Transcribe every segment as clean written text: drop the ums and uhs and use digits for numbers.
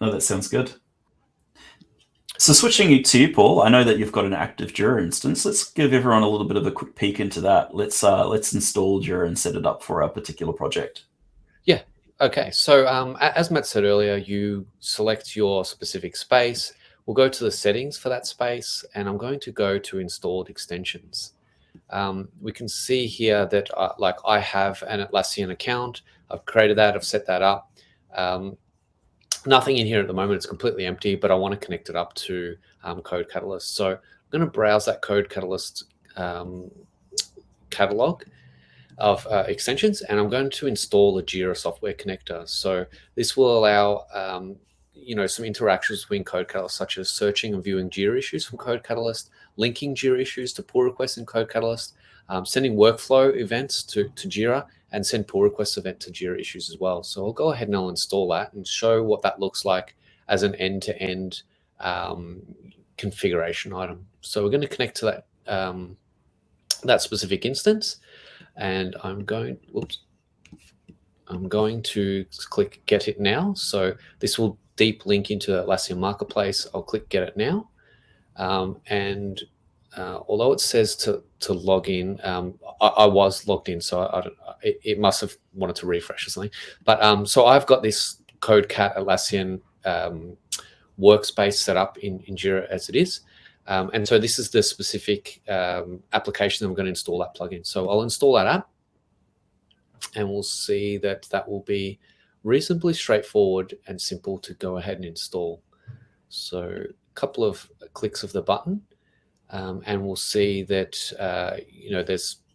No, that sounds good. So switching to you, Paul, I know that you've got an active Jira instance. Let's give everyone a little bit of a quick peek into that. Let's install Jira and set it up for a particular project. Yeah. Okay. So as Matt said earlier, you select your specific space. We'll go to the settings for that space, and I'm going to go to installed extensions. We can see here that like I have an Atlassian account. I've created that. I've set that up. Nothing in here at the moment. It's completely empty, but I want to connect it up to CodeCatalyst. So I'm going to browse that CodeCatalyst catalog of extensions, and I'm going to install the Jira software connector. So this will allow some interactions between CodeCatalyst, such as searching and viewing Jira issues from CodeCatalyst, linking Jira issues to pull requests in CodeCatalyst, sending workflow events to Jira, and send pull request event to Jira issues as well. So I'll go ahead and I'll install that and show what that looks like as an end-to-end configuration item. So we're going to connect to that specific instance, and I'm going to click Get It Now. So this will deep link into the Atlassian Marketplace. I'll click Get It Now, and although it says to log in, I was logged in, so it must have wanted to refresh or something. But so I've got this CodeCat Atlassian workspace set up in Jira as it is. And so this is the specific application that I'm going to install that plugin. So I'll install that app, and we'll see that will be reasonably straightforward and simple to go ahead and install. So a couple of clicks of the button, and we'll see that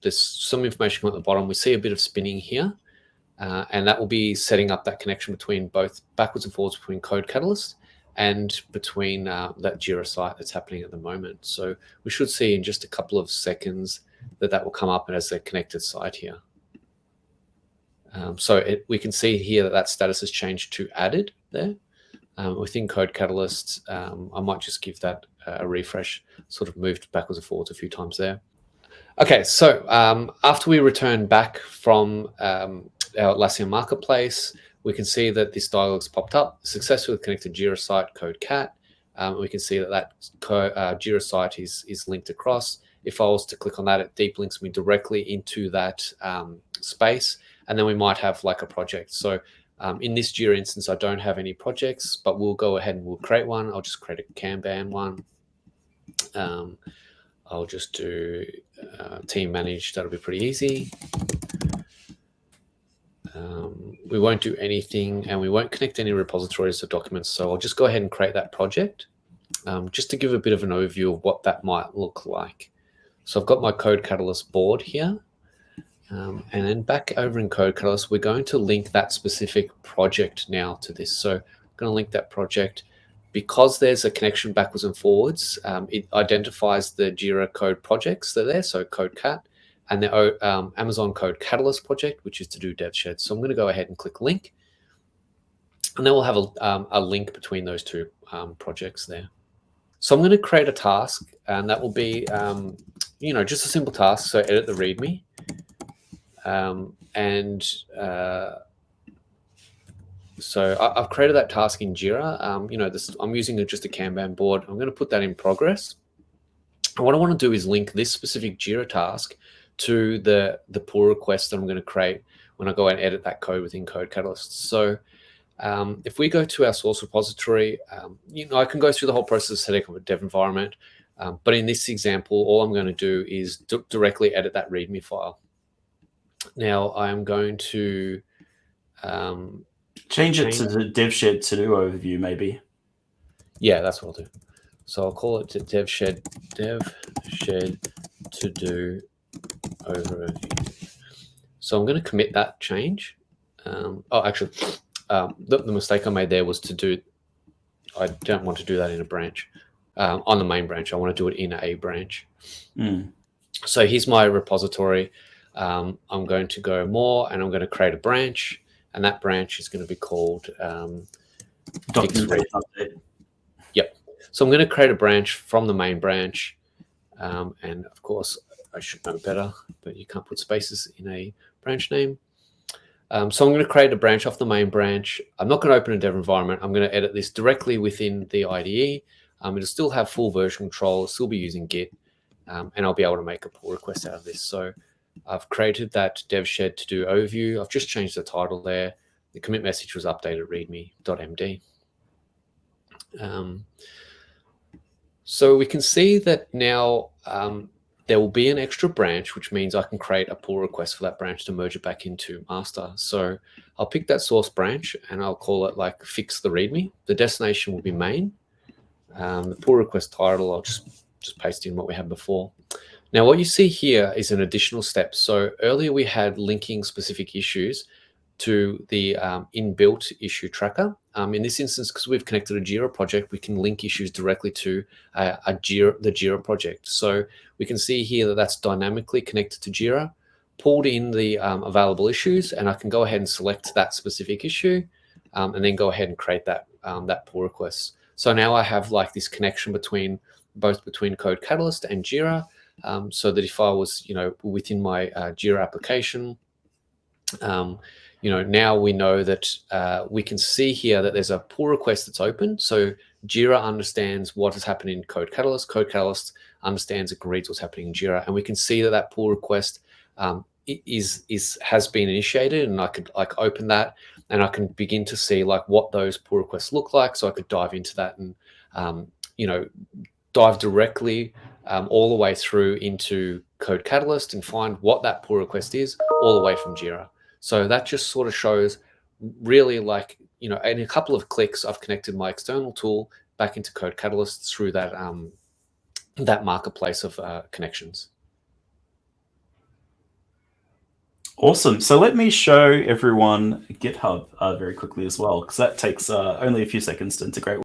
there's some information at the bottom. We see a bit of spinning here, and that will be setting up that connection between both backwards and forwards between CodeCatalyst and between that Jira site that's happening at the moment. So we should see in just a couple of seconds that will come up as a connected site here. We can see here that status has changed to added there. Within CodeCatalyst, I might just give that a refresh, sort of moved backwards and forwards a few times there. Okay, so after we return back from our Atlassian Marketplace, we can see that this dialog's popped up, successfully connected Jira site CodeCat. We can see that Jira site is linked across. If I was to click on that, it deep links me directly into that space, and then we might have like a project. So in this Jira instance, I don't have any projects, but we'll go ahead and we'll create one. I'll just create a Kanban one. I'll just do team manage. That'll be pretty easy. We won't do anything, and we won't connect any repositories or documents. So I'll just go ahead and create that project, just to give a bit of an overview of what that might look like. So I've got my CodeCatalyst board here. And then back over in CodeCatalyst, we're going to link that specific project now to this. So I'm going to link that project. Because there's a connection backwards and forwards, it identifies the Jira code projects that are there, so CodeCat, and the Amazon CodeCatalyst project, which is to do DevShed. So I'm going to go ahead and click link, and then we'll have a link between those two projects there. So I'm going to create a task, and that will be just a simple task. So edit the README, so I've created that task in Jira. I'm using just a Kanban board. I'm going to put that in progress. And what I want to do is link this specific Jira task to the pull request that I'm going to create when I go and edit that code within CodeCatalyst. So if we go to our source repository, I can go through the whole process of setting up a dev environment. But in this example, all I'm going to do is directly edit that README file. Now I'm going to change it to the DevShed to-do overview, maybe. Yeah, that's what I'll do. So I'll call it DevShed to-do overview. So I'm going to commit that change. The mistake I made there was I don't want to do that in a branch. On the main branch, I want to do it in a branch. So here's my repository. I'm going to go more, and I'm going to create a branch. And that branch is going to be called documentation update. Yep. So I'm going to create a branch from the main branch. And of course, I should know better, but you can't put spaces in a branch name. So I'm going to create a branch off the main branch. I'm not going to open a dev environment. I'm going to edit this directly within the IDE. It'll still have full version control, it'll still be using Git, and I'll be able to make a pull request out of this. So I've created that dev shed to do overview. I've just changed the title there. The commit message was updated readme.md. So we can see that now there will be an extra branch, which means I can create a pull request for that branch to merge it back into master. So I'll pick that source branch and I'll call it like fix the readme. The destination will be main. The pull request title, I'll just paste in what we had before. Now what you see here is an additional step. So earlier we had linking specific issues to the inbuilt issue tracker. In this instance, because we've connected a Jira project, we can link issues directly to the Jira project. So we can see here that that's dynamically connected to Jira, pulled in the available issues, and I can go ahead and select that specific issue, and then go ahead and create that pull request. So now I have like this connection between CodeCatalyst and Jira, so that if I was, within my Jira application, now we know that we can see here that there's a pull request that's open. So Jira understands what has happened in CodeCatalyst. CodeCatalyst understands and reads what's happening in Jira, and we can see that pull request has been initiated, and I could like open that, and I can begin to see like what those pull requests look like. So I could dive into that and dive directly all the way through into CodeCatalyst and find what that pull request is all the way from Jira. So that just sort of shows really like, in a couple of clicks, I've connected my external tool back into CodeCatalyst through that, that marketplace of connections. Awesome. So let me show everyone GitHub very quickly as well, because that takes only a few seconds to integrate.